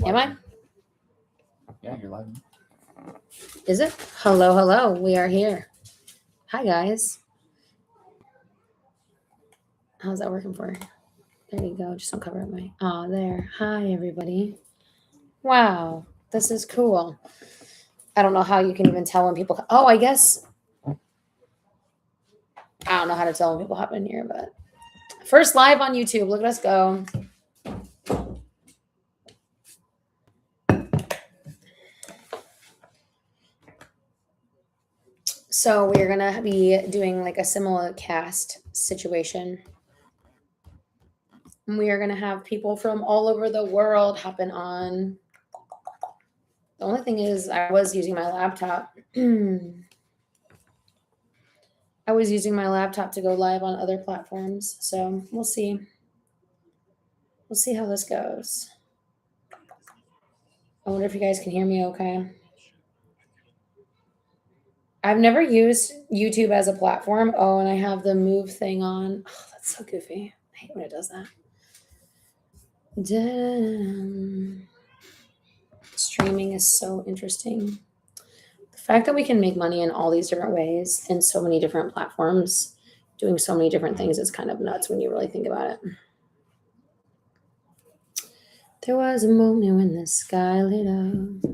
Am I? Yeah, you're live. Is it? Hello, hello. We are here. Hi, guys. How's that working for you? There you go. Just don't cover up my. Oh, there. Hi, everybody. Wow. This is cool. I don't know how you can even tell when people. Oh, I guess. I don't know how to tell when people hop in here, but first live on YouTube. Look at us go. So we're gonna be doing like a similar cast situation. We are gonna have people from all over the world hopping on. The only thing is, I was using my laptop. I was using my laptop to go live on other platforms, so we'll see. We'll see how this goes. I wonder if you guys can hear me okay. I've never used YouTube as a platform. Oh, and I have the move thing on. Oh, that's so goofy. I hate when it does that. Streaming is so interesting. The fact that we can make money in all these different ways in so many different platforms, doing so many different things, is kind of nuts when you really think about it. There was a moment when the sky lit up.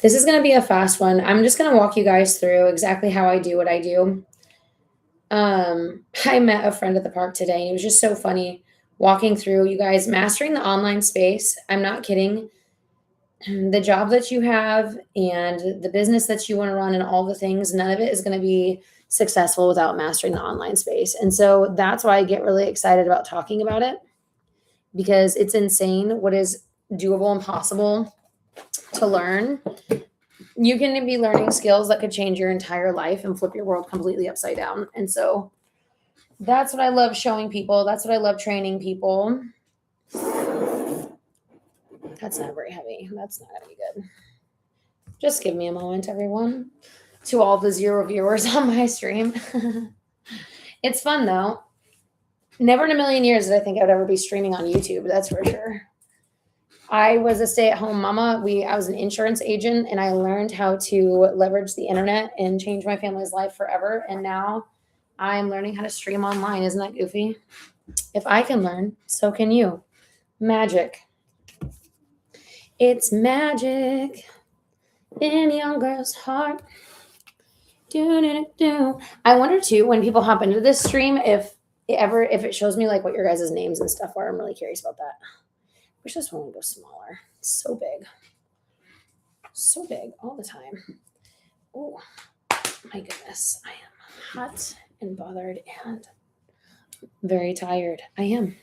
This is going to be a fast one. I'm just going to walk you guys through exactly how I do what I do. I met a friend at the park today, and it was just so funny walking through, you guys, mastering the online space. I'm not kidding. The job that you have and the business that you want to run and all the things, none of it is going to be successful without mastering the online space. And so that's why I get really excited about talking about it, because it's insane what is doable and possible to learn. You can be learning skills that could change your entire life and flip your world completely upside down. And so that's what I love showing people. That's what I love training people. That's not very heavy. That's not going to be good. Just give me a moment, everyone. To all the 0 viewers on my stream. It's fun, though. Never in a million years did I think I would ever be streaming on YouTube. That's for sure. I was a stay-at-home mama. I was an insurance agent, and I learned how to leverage the internet and change my family's life forever. And now I'm learning how to stream online. Isn't that goofy? If I can learn, so can you. Magic. It's magic in young girl's heart. Do. I wonder too, when people hop into this stream, if it shows me like what your guys' names and stuff are. I'm really curious about that. I wish this one would go smaller. It's so big. So big all the time. Oh my goodness. I am hot and bothered and very tired. I am.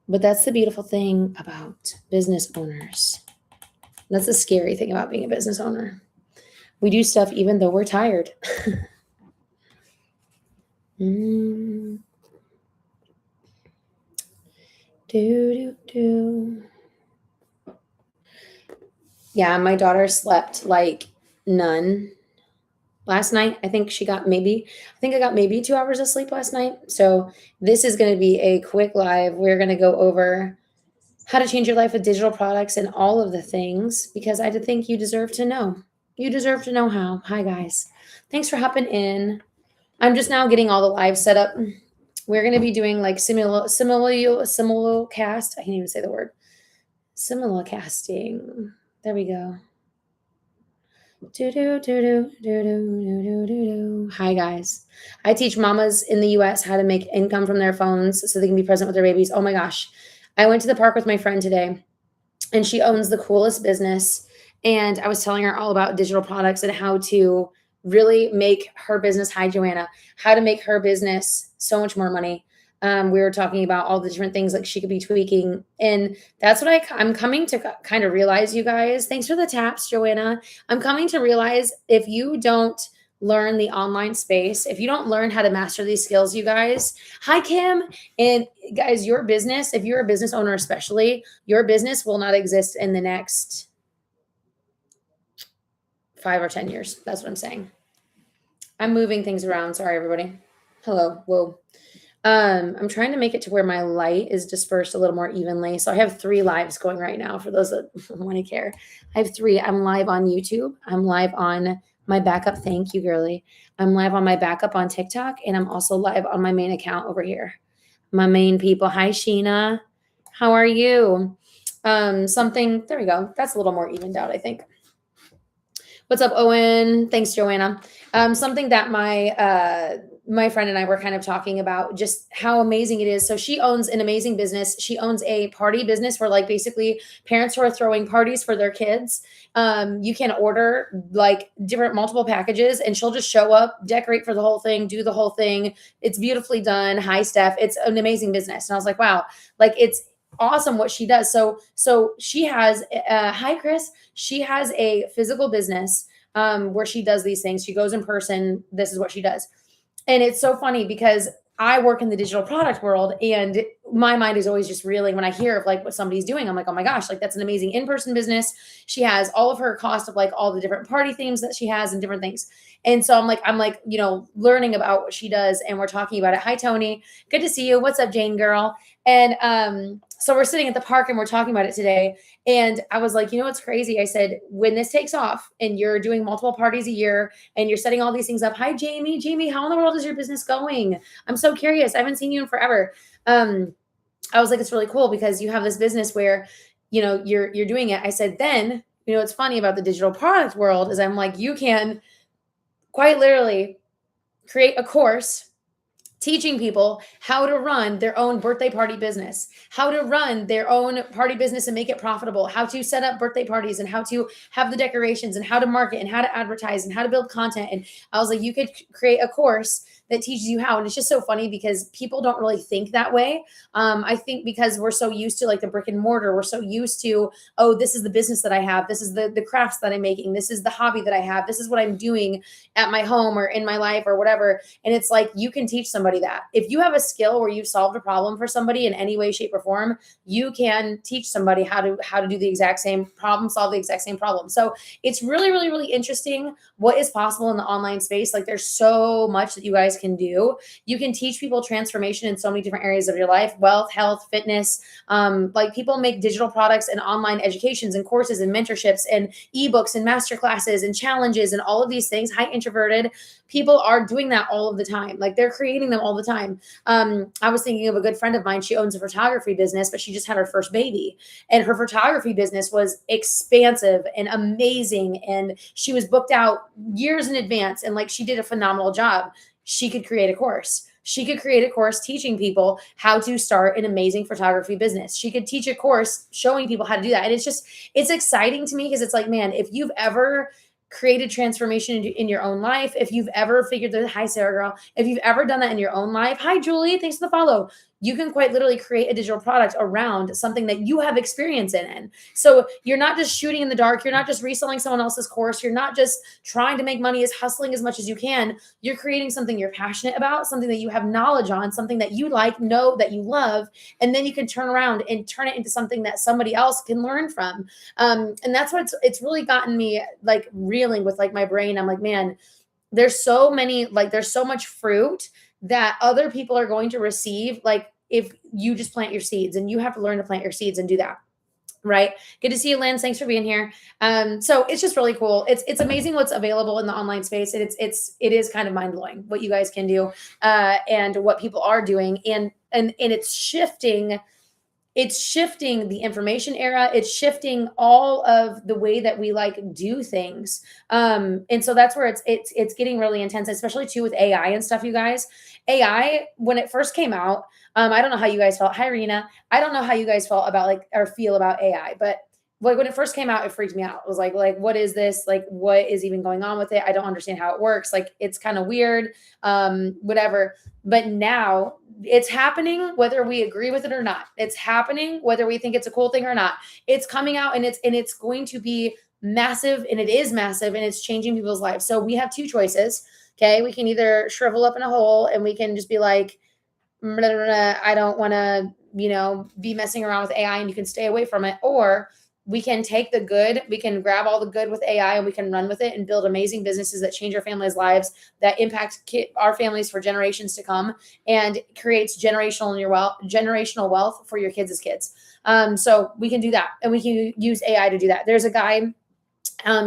But that's the beautiful thing about business owners. That's the scary thing about being a business owner. We do stuff even though we're tired. Yeah, my daughter slept like none last night. I think I got maybe 2 hours of sleep last night. So this is going to be a quick live. We're going to go over how to change your life with digital products and all of the things, because I think you deserve to know. You deserve to know how. Hi, guys. Thanks for hopping in. I'm just now getting all the live set up. We're going to be doing like simulcast. I can't even say the word. Simulcasting. There we go. Hi, guys. I teach mamas in the US how to make income from their phones so they can be present with their babies. Oh my gosh. I went to the park with my friend today, and she owns the coolest business. And I was telling her all about digital products and how to really make her business, hi Joanna, how to make her business so much more money. We were talking about all the different things like she could be tweaking. And that's what I'm coming to kind of realize, you guys. Thanks for the taps, Joanna. I'm coming to realize if you don't learn the online space, if you don't learn how to master these skills, you guys, hi Kim, and guys, your business, if you're a business owner especially, your business will not exist in the next 5 or 10 years. That's what I'm saying. I'm moving things around. Sorry, everybody. Hello. Whoa. I'm trying to make it to where my light is dispersed a little more evenly. So I have 3 lives going right now for those that want to care. I have 3. I'm live on YouTube. I'm live on my backup. Thank you, girly. I'm live on my backup on TikTok, and I'm also live on my main account over here. My main people. Hi, Sheena. How are you? There we go. That's a little more evened out, I think. What's up, Owen? Thanks, Joanna. Something that my friend and I were kind of talking about, just how amazing it is. So she owns an amazing business. She owns a party business where, like, basically parents who are throwing parties for their kids, you can order like different multiple packages, and she'll just show up, decorate for the whole thing, do the whole thing. It's beautifully done, high staff. It's an amazing business, and I was like, wow, like it's awesome what she does. So she has hi Chris. She has a physical business where she does these things. She goes in person. This is what she does. And it's so funny because I work in the digital product world, and my mind is always just reeling when I hear of like what somebody's doing. I'm like, oh my gosh, like that's an amazing in-person business. She has all of her cost of like all the different party themes that she has and different things. And so I'm like, learning about what she does, and we're talking about it. Hi, Tony. Good to see you. What's up, Jane girl? And so we're sitting at the park and we're talking about it today. And I was like, what's crazy? I said, when this takes off and you're doing multiple parties a year and you're setting all these things up. Hi, Jamie. Jamie, how in the world is your business going? I'm so curious. I haven't seen you in forever. I was like, it's really cool because you have this business where, you're doing it. I said, then, what's funny about the digital product world is I'm like, you can quite literally create a course teaching people how to run their own birthday party business, how to run their own party business and make it profitable, how to set up birthday parties and how to have the decorations and how to market and how to advertise and how to build content. And I was like, you could create a course that teaches you how. And it's just so funny because people don't really think that way. I think because we're so used to like the brick and mortar, we're so used to, oh, this is the business that I have. This is the crafts that I'm making. This is the hobby that I have. This is what I'm doing at my home or in my life or whatever. And it's like, you can teach somebody that. If you have a skill where you've solved a problem for somebody in any way, shape, or form, you can teach somebody how to do the exact same problem, solve the exact same problem. So it's really, really, really interesting what is possible in the online space. Like there's so much that you guys can do. You can teach people transformation in so many different areas of your life, wealth, health, fitness. Like people make digital products and online educations and courses and mentorships and ebooks and masterclasses and challenges and all of these things. High introverted people are doing that all of the time. Like they're creating them all the time. I was thinking of a good friend of mine. She owns a photography business, but she just had her first baby, and her photography business was expansive and amazing. And she was booked out years in advance. And like, she did a phenomenal job. She could create a course. She could create a course teaching people how to start an amazing photography business. She could teach a course showing people how to do that. And it's exciting to me because it's like, man, if you've ever created transformation in your own life, if you've ever figured the hi Sarah girl, if you've ever done that in your own life, hi Julie, thanks for the follow. You can quite literally create a digital product around something that you have experience in. So you're not just shooting in the dark. You're not just reselling someone else's course. You're not just trying to make money, hustling as much as you can. You're creating something you're passionate about, something that you have knowledge on, something that you like, know that you love, and then you can turn around and turn it into something that somebody else can learn from. And that's what it's really gotten me like reeling with like my brain. I'm like, man, there's so much fruit that other people are going to receive. Like if you just plant your seeds, and you have to learn to plant your seeds and do that. Right. Good to see you, Lynn. Thanks for being here. So it's just really cool. It's amazing what's available in the online space. And it is kind of mind blowing what you guys can do and what people are doing. And it's shifting the information era. It's shifting all of the way that we like do things. And so that's where it's getting really intense, especially too with AI and stuff, you guys. AI, when it first came out, I don't know how you guys felt. Hi, Rena. I don't know how you guys felt about like or feel about AI, but like when it first came out, it freaked me out. It was like, what is this? Like, what is even going on with it? I don't understand how it works. Like, it's kind of weird, whatever. But now it's happening, whether we agree with it or not. It's happening, whether we think it's a cool thing or not. It's coming out, and it's going to be massive, and it is massive, and it's changing people's lives. So we have two choices. Okay. We can either shrivel up in a hole and we can just be like, blah, blah, blah, I don't want to, be messing around with AI, and you can stay away from it. Or we can take the good, we can grab all the good with AI and we can run with it and build amazing businesses that change our families' lives, that impact our families for generations to come, and creates generational wealth for your kids' kids. So we can do that, and we can use AI to do that. There's a guy.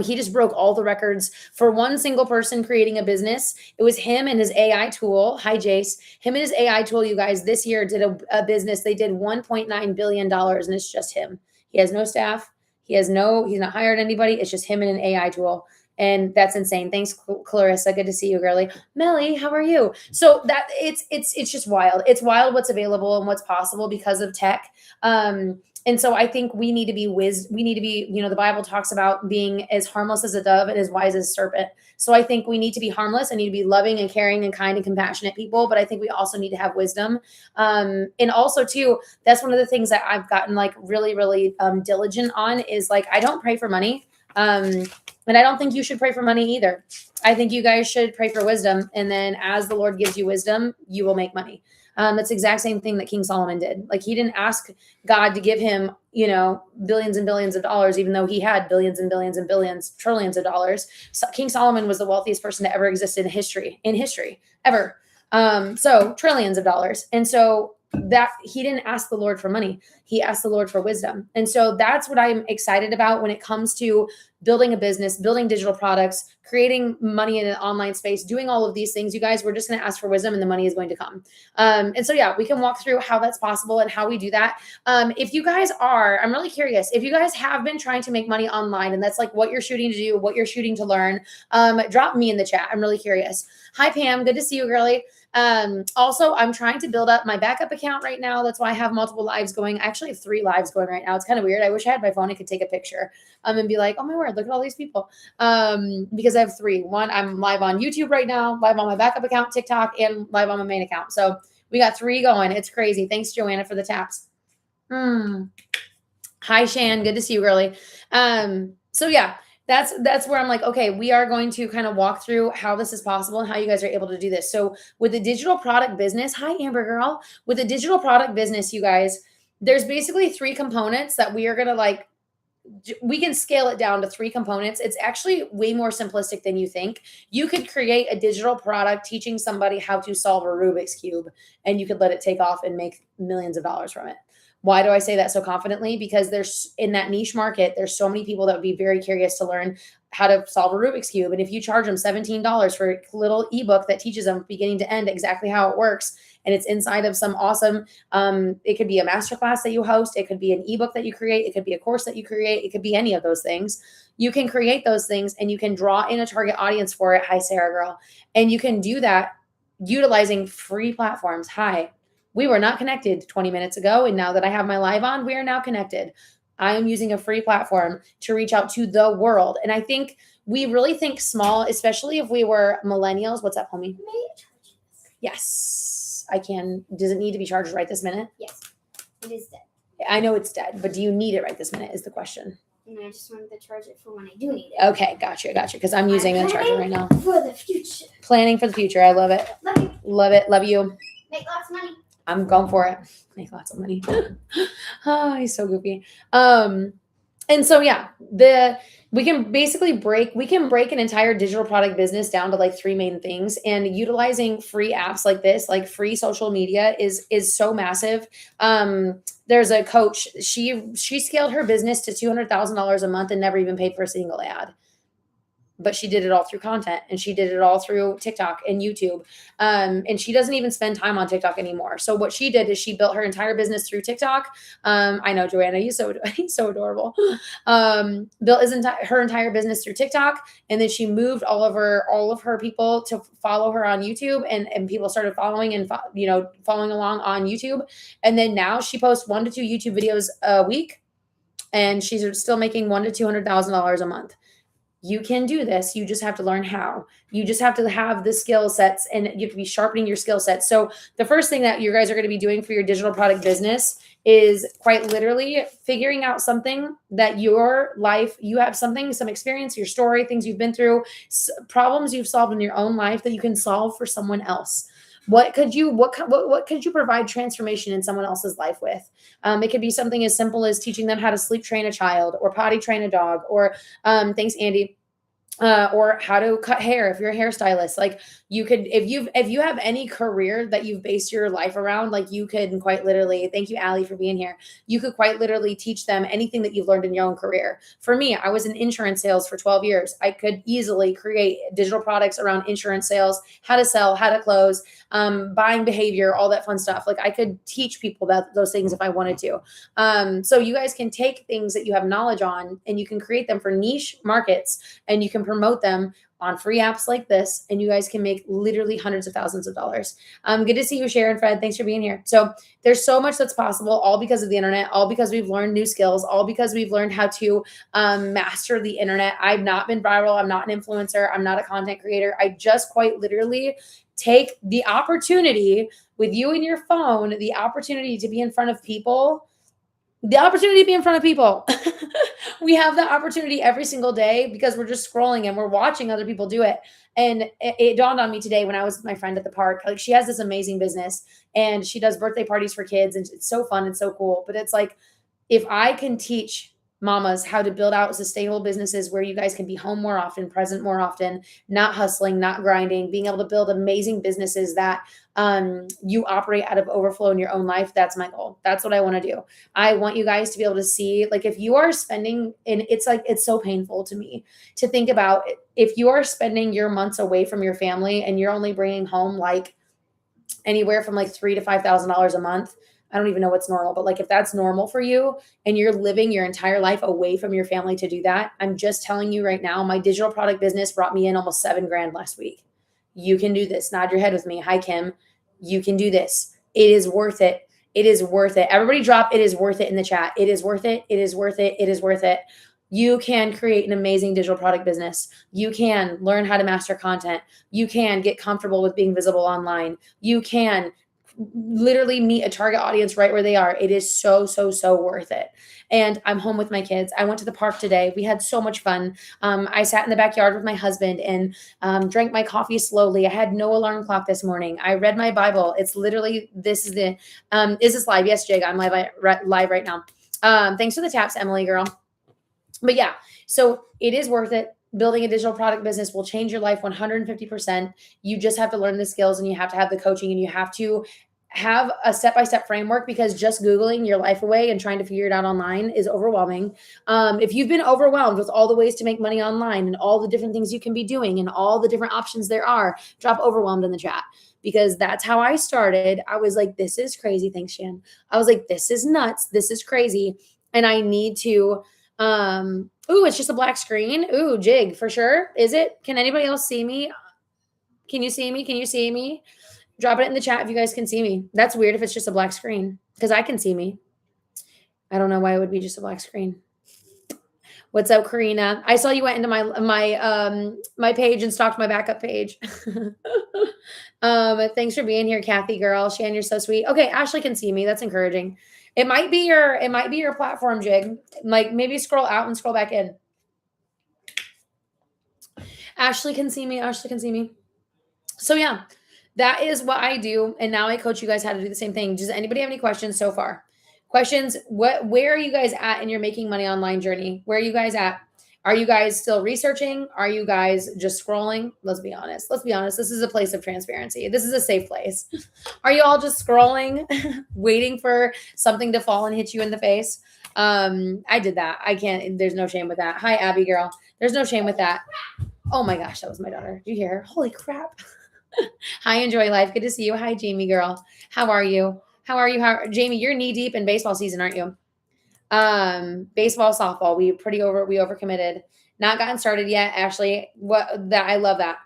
He just broke all the records for one single person creating a business. It was him and his AI tool. Hi, Jace. Him and his AI tool, you guys, this year did a business. They did $1.9 billion, and it's just him. He has no staff. He's not hired anybody. It's just him and an AI tool. And that's insane. Thanks, Clarissa. Good to see you, girly. Melly, how are you? So that it's just wild. It's wild what's available and what's possible because of tech. And so I think we need to be we need to be, the Bible talks about being as harmless as a dove and as wise as a serpent. So I think we need to be harmless and need to be loving and caring and kind and compassionate people. But I think we also need to have wisdom. And also too, that's one of the things that I've gotten like really, really diligent on is like, I don't pray for money. And I don't think you should pray for money either. I think you guys should pray for wisdom. And then as the Lord gives you wisdom, you will make money. That's the exact same thing that King Solomon did. Like he didn't ask God to give him, billions and billions of dollars, even though he had billions and billions and billions, trillions of dollars. So King Solomon was the wealthiest person to ever exist in history ever. So trillions of dollars. And so that he didn't ask the Lord for money. He asked the Lord for wisdom. And so that's what I'm excited about when it comes to building a business, building digital products, creating money in an online space, doing all of these things. You guys, we're just going to ask for wisdom and the money is going to come. And so, yeah, we can walk through how that's possible and how we do that. If you guys I'm really curious, if you guys have been trying to make money online and that's like what you're shooting to do, what you're shooting to learn, drop me in the chat. I'm really curious. Hi, Pam. Good to see you, girly. Also, I'm trying to build up my backup account right now. That's why I have multiple lives going. I actually have 3 lives going right now. It's kind of weird. I wish I had my phone and could take a picture and be like, oh my word, look at all these people. Because I have 3. One, I'm live on YouTube right now, live on my backup account, TikTok, and live on my main account. So we got 3 going. It's crazy. Thanks, Joanna, for the taps. Hi, Shan. Good to see you, girly. So yeah. That's where I'm like, okay, we are going to kind of walk through how this is possible and how you guys are able to do this. So with the digital product business, hi, Amber girl. With the digital product business, you guys, there's basically 3 components that we are going to we can scale it down to 3 components. It's actually way more simplistic than you think. You could create a digital product teaching somebody how to solve a Rubik's Cube, and you could let it take off and make millions of dollars from it. Why do I say that so confidently? Because there's in that niche market, there's so many people that would be very curious to learn how to solve a Rubik's Cube. And if you charge them $17 for a little ebook that teaches them beginning to end exactly how it works, and it's inside of some awesome, it could be a masterclass that you host. It could be an ebook that you create. It could be a course that you create. It could be any of those things. You can create those things and you can draw in a target audience for it. Hi, Sarah girl. And you can do that utilizing free platforms. Hi. We were not connected 20 minutes ago. And now that I have my live on, we are now connected. I am using a free platform to reach out to the world. And I think we really think small, especially if we were millennials. What's up, homie? May you charge this? Yes, I can. Does it need to be charged right this minute? Yes, it is dead. I know it's dead, but do you need it right this minute is the question. And I just wanted to charge it for when I do need it. Okay, gotcha. Because I'm using a charger right now. For the future. Planning for the future. I love it. Love you. Love it. Love you. Make lots of money. I'm going for it. Make lots of money. Oh, he's so goofy. And so yeah, we can break an entire digital product business down to like 3 main things, and utilizing free apps like this, like free social media is so massive. There's a coach, she scaled her business to $200,000 a month and never even paid for a single ad. But she did it all through content, and she did it all through TikTok and YouTube. And she doesn't even spend time on TikTok anymore. So what she did is she built her entire business through TikTok. I know, Joanna, he's so adorable. Built her entire business through TikTok. And then she moved all of her people to follow her on YouTube, and people started following and, following along on YouTube. And then now she posts 1 to 2 YouTube videos a week, and she's still making $100,000 to $200,000 a month. You can do this. You just have to learn how. You just have to have the skill sets, and you have to be sharpening your skill sets. So the first thing that you guys are going to be doing for your digital product business is quite literally figuring out something that your life, you have some experience, your story, things you've been through, problems you've solved in your own life that you can solve for someone else. What could you provide transformation in someone else's life with? It could be something as simple as teaching them how to sleep train a child or potty train a dog, or thanks, Andy. Or how to cut hair if you're a hairstylist. Like, you could, if you have any career that you've based your life around, like, you could quite literally, thank you, Allie, for being here. You could quite literally teach them anything that you've learned in your own career. For me, I was in insurance sales for 12 years. I could easily create digital products around insurance sales, how to sell, how to close, buying behavior, all that fun stuff. Like, I could teach people those things if I wanted to. So you guys can take things that you have knowledge on and you can create them for niche markets, and you can promote them on free apps like this, and you guys can make literally hundreds of thousands of dollars. Good to see you, Sharon, Fred. Thanks for being here. So there's so much that's possible, all because of the internet, all because we've learned new skills, all because we've learned how to master the internet. I've not been viral. I'm not an influencer. I'm not a content creator. I just quite literally take the opportunity with you and your phone, the opportunity to be in front of people. The opportunity to be in front of people. We have the opportunity every single day because we're just scrolling and we're watching other people do it. And it dawned on me today when I was with my friend at the park. Like, she has this amazing business and she does birthday parties for kids, and it's so fun and so cool. But it's like, if I can teach mamas how to build out sustainable businesses where you guys can be home more often, present more often, not hustling, not grinding, being able to build amazing businesses that you operate out of overflow in your own life. That's my goal. That's what I want to do. I want you guys to be able to see, like, if you are spending, and it's like, it's so painful to me to think about, if you are spending your months away from your family and you're only bringing home like anywhere from like $3,000 to $5,000 a month. I don't even know what's normal, but like, if that's normal for you and you're living your entire life away from your family to do that, I'm just telling you right now, my digital product business brought me in almost $7,000 last week. You can do this. Nod your head with me. Hi, Kim. You can do this. It is worth it. It is worth it. Everybody drop "it is worth it" in the chat. It is worth it. It is worth it. It is worth it. You can create an amazing digital product business. You can learn how to master content. You can get comfortable with being visible online. You can literally meet a target audience right where they are. It is so, so, so worth it. And I'm home with my kids. I went to the park today. We had so much fun. I sat in the backyard with my husband and drank my coffee slowly. I had no alarm clock this morning. I read my Bible. It's literally, this is the, is this live? Yes, Jig, I'm live right now. Thanks for the taps, Emily girl. But yeah, so it is worth it. Building a digital product business will change your life 150%. You just have to learn the skills, and you have to have the coaching, and you have to have a step-by-step framework, because just Googling your life away and trying to figure it out online is overwhelming. If you've been overwhelmed with all the ways to make money online and all the different things you can be doing and all the different options there are, drop "overwhelmed" in the chat, because that's how I started. I was like, this is crazy. Thanks, Shan. I was like, this is nuts. This is crazy. And I need to, ooh, it's just a black screen. Ooh, Jig, for sure. Is it? Can anybody else see me? Can you see me? Can you see me? Drop it in the chat if you guys can see me. That's weird if it's just a black screen, because I can see me. I don't know why it would be just a black screen. What's up, Karina? I saw you went into my page and stalked my backup page. Thanks for being here, Kathy girl. Shan, you're so sweet. Okay, Ashley can see me. That's encouraging. It might be your platform, Jig. Like, maybe scroll out and scroll back in. Ashley can see me. Ashley can see me. So yeah, that is what I do. And now I coach you guys how to do the same thing. Does anybody have any questions so far? Questions? Where are you guys at in your making money online journey? Where are you guys at? Are you guys still researching? Are you guys just scrolling? Let's be honest. Let's be honest. This is a place of transparency. This is a safe place. Are you all just scrolling, waiting for something to fall and hit you in the face? I did that. I can't. There's no shame with that. Hi, Abby girl. There's no shame with that. Oh my gosh, that was my daughter. Did you hear her? Holy crap. Hi, Enjoy Life. Good to see you. Hi, Jamie girl. How are you? How are you? Jamie, you're knee deep in baseball season, aren't you? Baseball, softball. We overcommitted. Not gotten started yet, Ashley. I love that.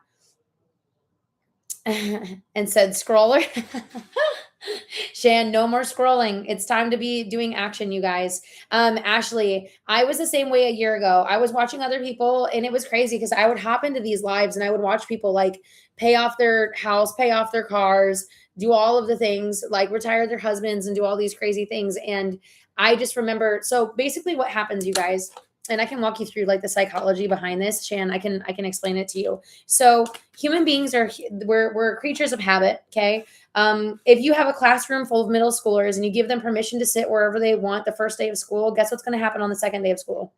And said scroller. Shan, no more scrolling. It's time to be doing action, you guys. Ashley, I was the same way a year ago. I was watching other people, and it was crazy because I would hop into these lives and I would watch people like pay off their house, pay off their cars, do all of the things, like retire their husbands and do all these crazy things. And I just remember, so basically what happens, you guys, and I can walk you through like the psychology behind this, Shan. I can explain it to you. So human beings we're creatures of habit. Okay. If you have a classroom full of middle schoolers and you give them permission to sit wherever they want the first day of school, guess what's going to happen on the second day of school?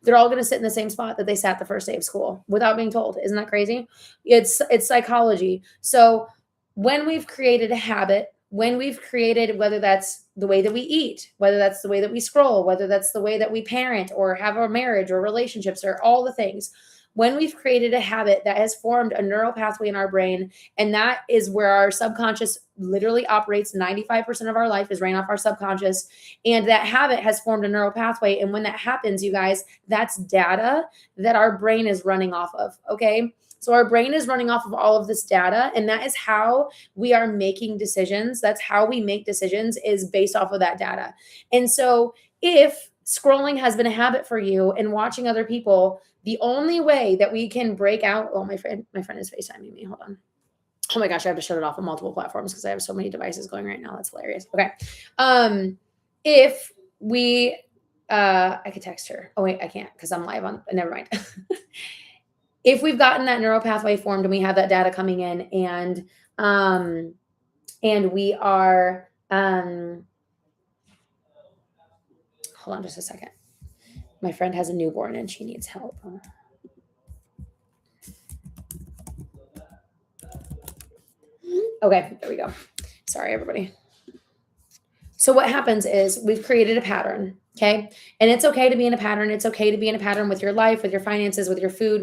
They're all going to sit in the same spot that they sat the first day of school without being told. Isn't that crazy? It's psychology. So when we've created a habit, when we've created, whether that's the way that we eat, whether that's the way that we scroll, whether that's the way that we parent or have a marriage or relationships or all the things, when we've created a habit that has formed a neural pathway in our brain, and that is where our subconscious literally operates. 95% of our life is ran off our subconscious, and that habit has formed a neural pathway. And when that happens, you guys, that's data that our brain is running off of. Okay. So our brain is running off of all of this data, and that is how we are making decisions. That's how we make decisions, is based off of that data. And so if scrolling has been a habit for you and watching other people, the only way that we can break out, oh, my friend is FaceTiming me. Hold on. Oh my gosh, I have to shut it off on multiple platforms because I have so many devices going right now. That's hilarious. Okay. If we I could text her. Oh wait, I can't because I'm live on, never mind. If we've gotten that neural pathway formed and we have that data coming in, and we are hold on just a second. My friend has a newborn and she needs help. Okay, there we go. Sorry, everybody. So what happens is we've created a pattern, okay? And it's okay to be in a pattern. It's okay to be in a pattern with your life, with your finances, with your food,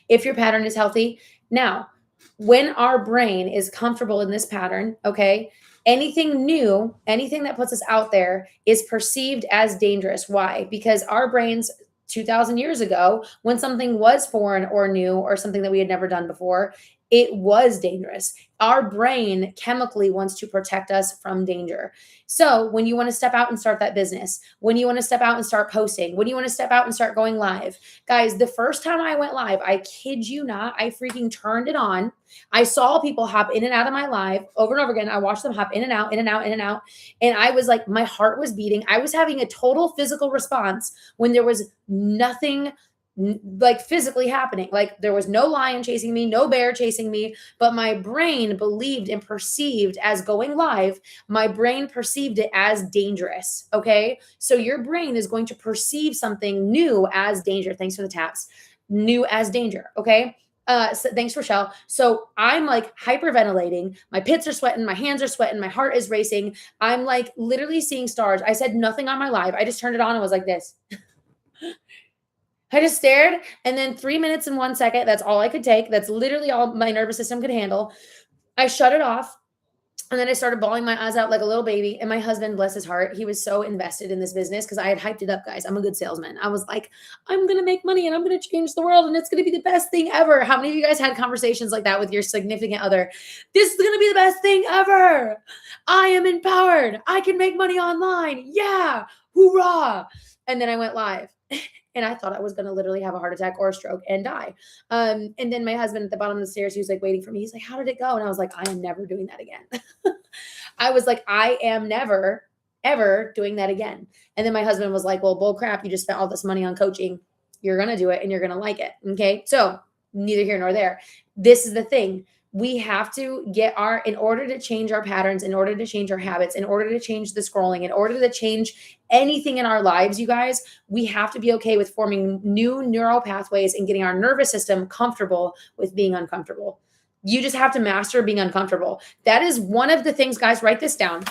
if your pattern is healthy. Now, when our brain is comfortable in this pattern, okay, anything new, anything that puts us out there is perceived as dangerous. Why? Because our brains 2000 years ago, when something was foreign or new or something that we had never done before, it was dangerous. Our brain chemically wants to protect us from danger. So when you want to step out and start that business, when you want to step out and start posting, when you want to step out and start going live, guys, the first time I went live, I kid you not, I freaking turned it on. I saw people hop in and out of my live over and over again. I watched them hop in and out, in and out, in and out. And I was like, my heart was beating. I was having a total physical response when there was nothing like physically happening. Like there was no lion chasing me, no bear chasing me, but my brain believed and perceived as going live, my brain perceived it as dangerous. Okay. So your brain is going to perceive something new as danger. Thanks for the taps. New as danger. Okay. So thanks, Rochelle. So I'm like hyperventilating. My pits are sweating. My hands are sweating. My heart is racing. I'm like literally seeing stars. I said nothing on my live. I just turned it on and was like this. I just stared, and then 3 minutes and 1 second, that's all I could take. That's literally all my nervous system could handle. I shut it off, and then I started bawling my eyes out like a little baby. And my husband, bless his heart, he was so invested in this business because I had hyped it up, guys. I'm a good salesman. I was like, I'm going to make money and I'm going to change the world and it's going to be the best thing ever. How many of you guys had conversations like that with your significant other? This is going to be the best thing ever. I am empowered. I can make money online. Yeah. Hoorah. And then I went live. And I thought I was going to literally have a heart attack or a stroke and die. And then my husband at the bottom of the stairs, he was like waiting for me. He's like, how did it go? And I was like, I am never doing that again. I was like, I am never, ever doing that again. And then my husband was like, well, bull crap. You just spent all this money on coaching. You're going to do it and you're going to like it. Okay. So neither here nor there. This is the thing. We have to in order to change our patterns, in order to change our habits, in order to change the scrolling, in order to change anything in our lives, you guys, we have to be okay with forming new neural pathways and getting our nervous system comfortable with being uncomfortable. You just have to master being uncomfortable. That is one of the things, guys, write this down.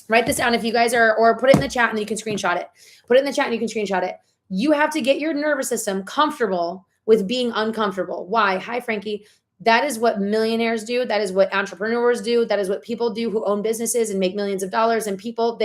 Write this down if you guys are, or put it in the chat and you can screenshot it. Put it in the chat and you can screenshot it. You have to get your nervous system comfortable with being uncomfortable. Why? Hi, Frankie. That is what millionaires do. That is what entrepreneurs do. That is what people do who own businesses and make millions of dollars. And people,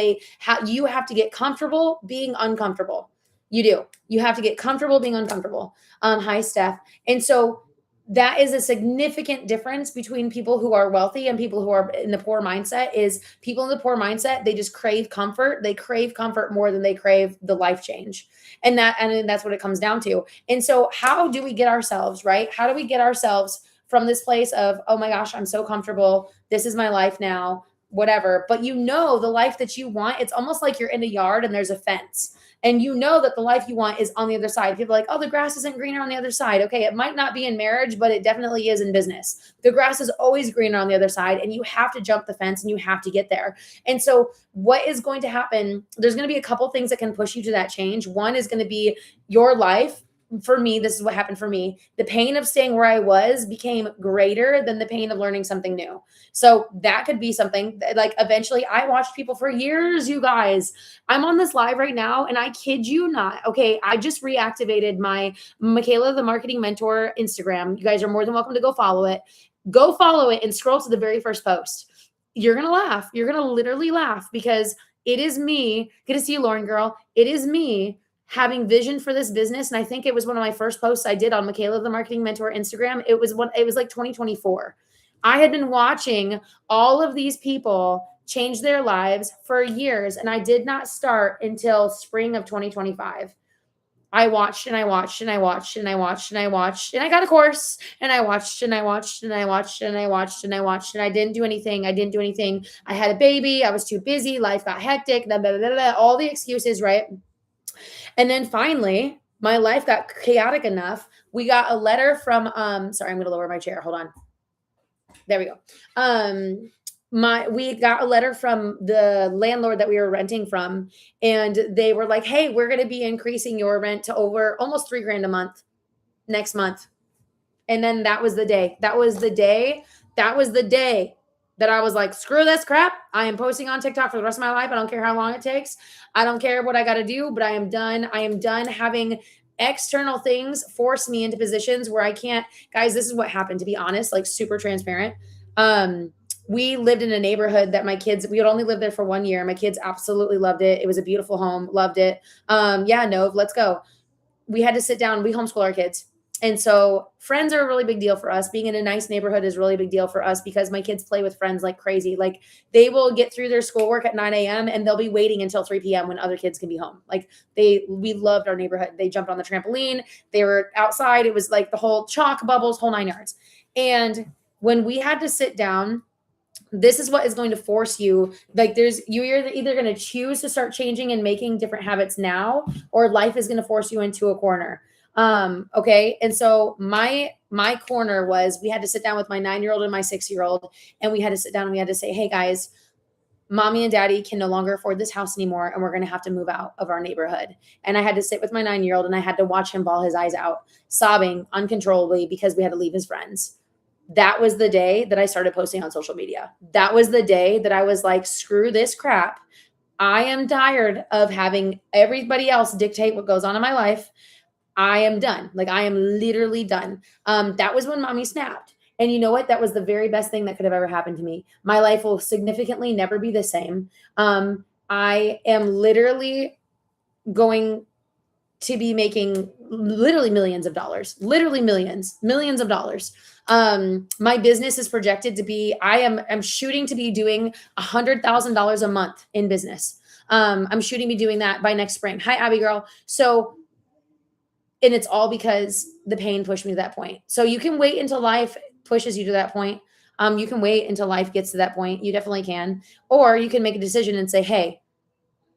you have to get comfortable being uncomfortable. You do. You have to get comfortable being uncomfortable. Hi, Steph. And so that is a significant difference between people who are wealthy and people who are in the poor mindset. Is people in the poor mindset, they just crave comfort. They crave comfort more than they crave the life change. And that's what it comes down to. And so how do we get ourselves, right? How do we get ourselves from this place of, oh my gosh, I'm so comfortable. This is my life now. whatever, but you know the life that you want. It's almost like you're in a yard and there's a fence. And you know that the life you want is on the other side. People are like, oh, the grass isn't greener on the other side. Okay, it might not be in marriage, but it definitely is in business. The grass is always greener on the other side, and you have to jump the fence and you have to get there. And so what is going to happen, there's going to be a couple things that can push you to that change. One is going to be your life. For me, this is what happened for me. The pain of staying where I was became greater than the pain of learning something new. So that could be something that, like, eventually I watched people for years, you guys. I'm on this live right now and I kid you not. Okay, I just reactivated my Michaela the Marketing Mentor Instagram. You guys are more than welcome to go follow it. Go follow it and scroll to the very first post. You're going to laugh. You're going to literally laugh because it is me. Good to see you, Lauren girl. It is me having vision for this business. And I think it was one of my first posts I did on Michaela the Marketing Mentor Instagram. It was like 2024. I had been watching all of these people change their lives for years, and I did not start until spring of 2025. I watched and I watched and I watched and I watched and I watched and I got a course and I watched and I watched and I watched and I watched and I watched and I didn't do anything. I had a baby. I was too busy. Life got hectic. Blah, blah, blah, blah, all the excuses, right? And then finally, my life got chaotic enough. We got a letter from, sorry, I'm going to lower my chair. Hold on. There we go. We got a letter from the landlord that we were renting from, and they were like, hey, we're going to be increasing your rent to over almost $3,000 a month next month. And then that was the day that I was like, screw this crap. I am posting on TikTok for the rest of my life. I don't care how long it takes. I don't care what I got to do, but I am done. I am done having external things force me into positions where I can't. Guys, this is what happened, to be honest, like super transparent. We lived in a neighborhood that we had only lived there for 1 year. My kids absolutely loved it. It was a beautiful home. Loved it. Yeah, Nove, let's go. We had to sit down. We homeschool our kids. And so friends are a really big deal for us. Being in a nice neighborhood is a really big deal for us because my kids play with friends like crazy. Like they will get through their schoolwork at 9 a.m. and they'll be waiting until 3 p.m. when other kids can be home. Like we loved our neighborhood. They jumped on the trampoline. They were outside. It was like the whole chalk bubbles, whole 9 yards. And when we had to sit down, this is what is going to force you. Like you're either going to choose to start changing and making different habits now, or life is going to force you into a corner. Okay. And so my corner was, we had to sit down with my 9-year-old and my 6-year-old, and we had to sit down and we had to say, hey guys, mommy and daddy can no longer afford this house anymore, and we're going to have to move out of our neighborhood. And I had to sit with my 9-year-old and I had to watch him bawl his eyes out, sobbing uncontrollably because we had to leave his friends. That was the day that I started posting on social media. That was the day that I was like, screw this crap. I am tired of having everybody else dictate what goes on in my life. I am done. Like I am literally done. That was when mommy snapped. And you know what? That was the very best thing that could have ever happened to me. My life will significantly never be the same. I am literally going to be making literally millions of dollars, literally millions of dollars. My business is projected to be, I'm shooting to be doing $100,000 a month in business. I'm shooting to be doing that by next spring. Hi, Abby girl. So, and it's all because the pain pushed me to that point. So you can wait until life pushes you to that point. You can wait until life gets to that point. You definitely can. Or you can make a decision and say, hey,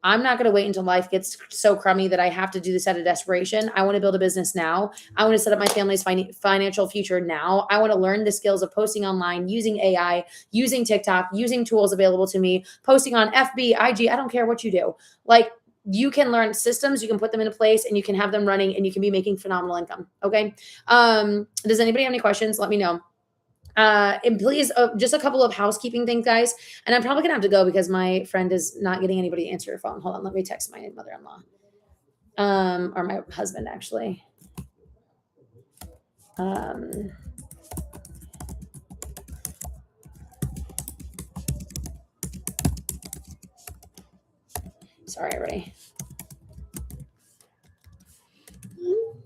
I'm not going to wait until life gets so crummy that I have to do this out of desperation. I want to build a business now. I want to set up my family's financial future now. I want to learn the skills of posting online, using AI, using TikTok, using tools available to me, posting on FB, IG. I don't care what you do. Like, you can learn systems, you can put them into place, and you can have them running, and you can be making phenomenal income. Okay. Does anybody have any questions? Let me know. And please, just a couple of housekeeping things, guys. And I'm probably gonna have to go because my friend is not getting anybody to answer her phone. Hold on, let me text my mother-in-law, or my husband actually. Sorry, everybody.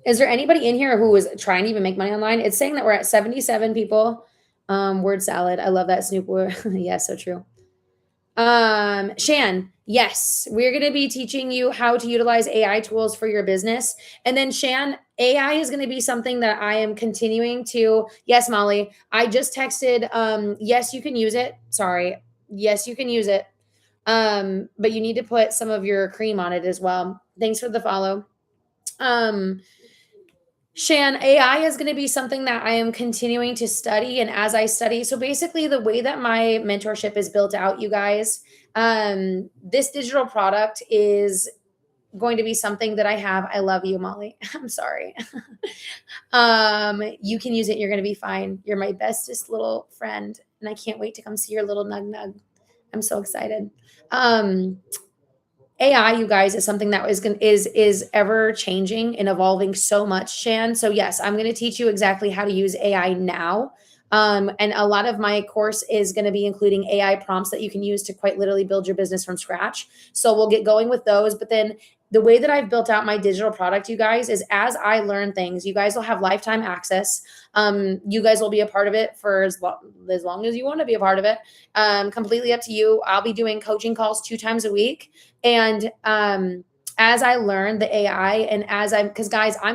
Is there anybody in here who is trying to even make money online? It's saying that we're at 77 people. Word salad. I love that Snoop word. Yeah, so true. Shan, yes, we're going to be teaching you how to utilize AI tools for your business. And then Shan, AI is going to be something that I am continuing to. Yes, Molly, I just texted. Yes, you can use it. Sorry. Yes, you can use it. But you need to put some of your cream on it as well. Thanks for the follow. Shan, AI is going to be something that I am continuing to study. And as I study, so basically, the way that my mentorship is built out, you guys, this digital product is going to be something that I have. I love you, Molly. I'm sorry. You can use it. You're going to be fine. You're my bestest little friend. And I can't wait to come see your little nug nug. I'm so excited. AI, you guys, is something that is ever changing and evolving so much, Shan. So yes, I'm going to teach you exactly how to use AI now. And a lot of my course is going to be including AI prompts that you can use to quite literally build your business from scratch. So we'll get going with those. But then the way that I've built out my digital product, you guys, is as I learn things, you guys will have lifetime access. You guys will be a part of it for as long as you want to be a part of it. Completely up to you. I'll be doing coaching calls 2 times a week. And as I learn the AI and because guys, I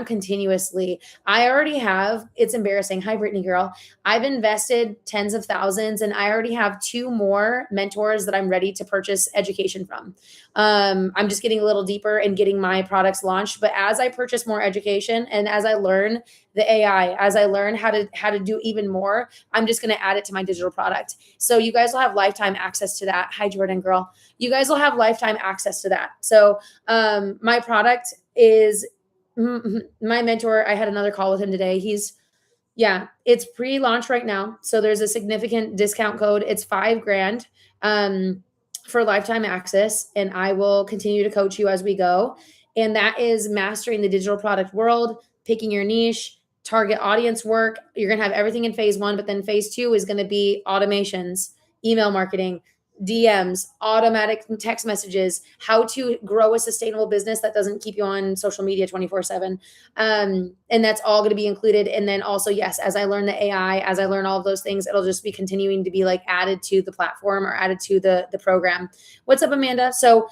already have, it's embarrassing. Hi, Brittany girl. I've invested tens of thousands and I already have 2 more mentors that I'm ready to purchase education from. I'm just getting a little deeper and getting my products launched. But as I purchase more education and as I learn the AI, as I learn how to do even more, I'm just going to add it to my digital product. So you guys will have lifetime access to that. Hi, Jordan girl. You guys will have lifetime access to that. So my product is my mentor. I had another call with him today. It's pre-launch right now. So there's a significant discount code. It's $5,000 for lifetime access. And I will continue to coach you as we go. And that is mastering the digital product world, picking your niche, target audience work. You're going to have everything in phase 1, but then phase 2 is going to be automations, email marketing, DMs, automatic text messages, how to grow a sustainable business that doesn't keep you on social media 24/7. And that's all going to be included. And then also, yes, as I learn the AI, as I learn all of those things, it'll just be continuing to be like added to the platform or added to the program. What's up, Amanda? So,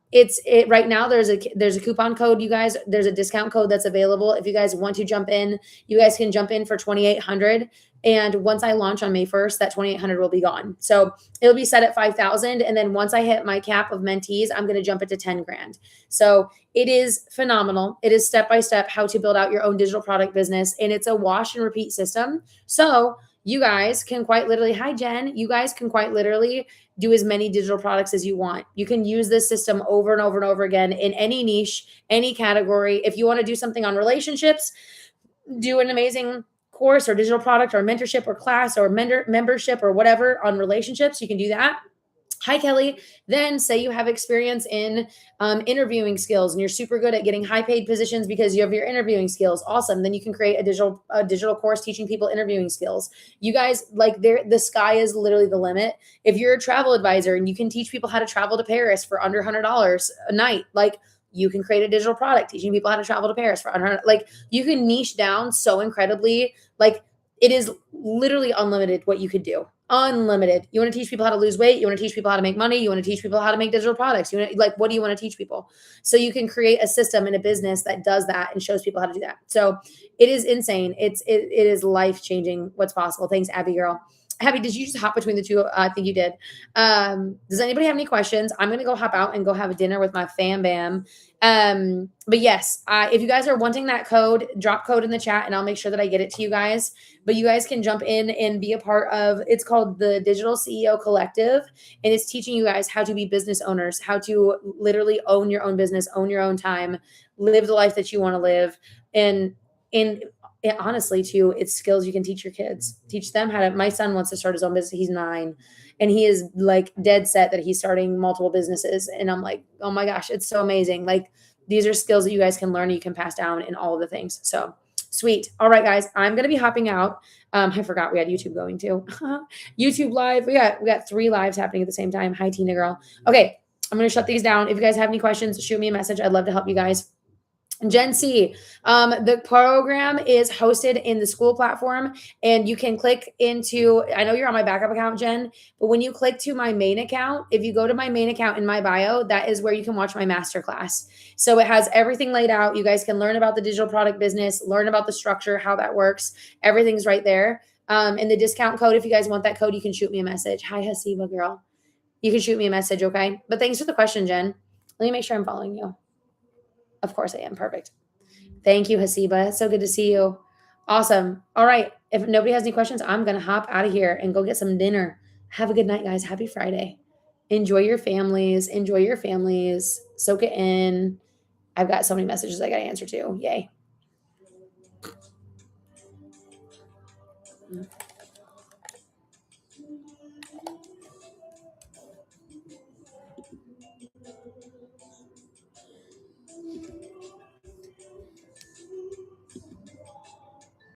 it's right now. There's a coupon code, you guys. There's a discount code that's available. If you guys want to jump in, you guys can jump in for 2,800. And once I launch on May 1st, that 2,800 will be gone. So it'll be set at 5,000. And then once I hit my cap of mentees, I'm going to jump it to 10,000. So it is phenomenal. It is step-by-step how to build out your own digital product business. And it's a wash and repeat system. So you guys can quite literally, hi, Jen, you guys can quite literally do as many digital products as you want. You can use this system over and over and over again in any niche, any category. If you want to do something on relationships, do an amazing course or digital product or mentorship or class or membership or whatever on relationships, you can do that. Hi, Kelly. Then say you have experience in interviewing skills and you're super good at getting high paid positions because you have your interviewing skills. Awesome. Then you can create a digital course teaching people interviewing skills. You guys, like, the sky is literally the limit. If you're a travel advisor and you can teach people how to travel to Paris for under $100 a night, like, you can create a digital product teaching people how to travel to Paris for under, like, you can niche down so incredibly. Like, it is literally unlimited what you could do. Unlimited. You want to teach people how to lose weight. You want to teach people how to make money. You want to teach people how to make digital products. What do you want to teach people? So you can create a system in a business that does that and shows people how to do that. So it is insane. It is life changing what's possible. Thanks, Abby girl. Abby, did you just hop between the two? I think you did. Does anybody have any questions? I'm going to go hop out and go have a dinner with my fam bam. But yes, if you guys are wanting that code, drop code in the chat and I'll make sure that I get it to you guys. But you guys can jump in and be a part of, it's called the Digital CEO Collective. And it's teaching you guys how to be business owners, how to literally own your own business, own your own time, live the life that you want to live. And honestly too, it's skills you can teach your kids. Teach them how to. My son wants to start his own business. He's 9 and he is like dead set that he's starting multiple businesses. And I'm like, oh my gosh, it's so amazing. Like, these are skills that you guys can learn. You can pass down in all of the things. So sweet. All right, guys, I'm going to be hopping out. I forgot we had YouTube going too. YouTube live. We got 3 lives happening at the same time. Hi, Tina girl. Okay. I'm going to shut these down. If you guys have any questions, shoot me a message. I'd love to help you guys. Gen C, the program is hosted in the school platform and you can click into, I know you're on my backup account, Jen, but when you click to my main account, if you go to my main account in my bio, that is where you can watch my masterclass. So it has everything laid out. You guys can learn about the digital product business, learn about the structure, how that works. Everything's right there. And the discount code, if you guys want that code, you can shoot me a message. Hi, Hasiba girl. You can shoot me a message, okay? But thanks for the question, Jen. Let me make sure I'm following you. Of course I am. Perfect. Thank you, Hasiba. It's so good to see you. Awesome. All right. If nobody has any questions, I'm going to hop out of here and go get some dinner. Have a good night, guys. Happy Friday. Enjoy your families. Enjoy your families. Soak it in. I've got so many messages I got to answer to. Yay.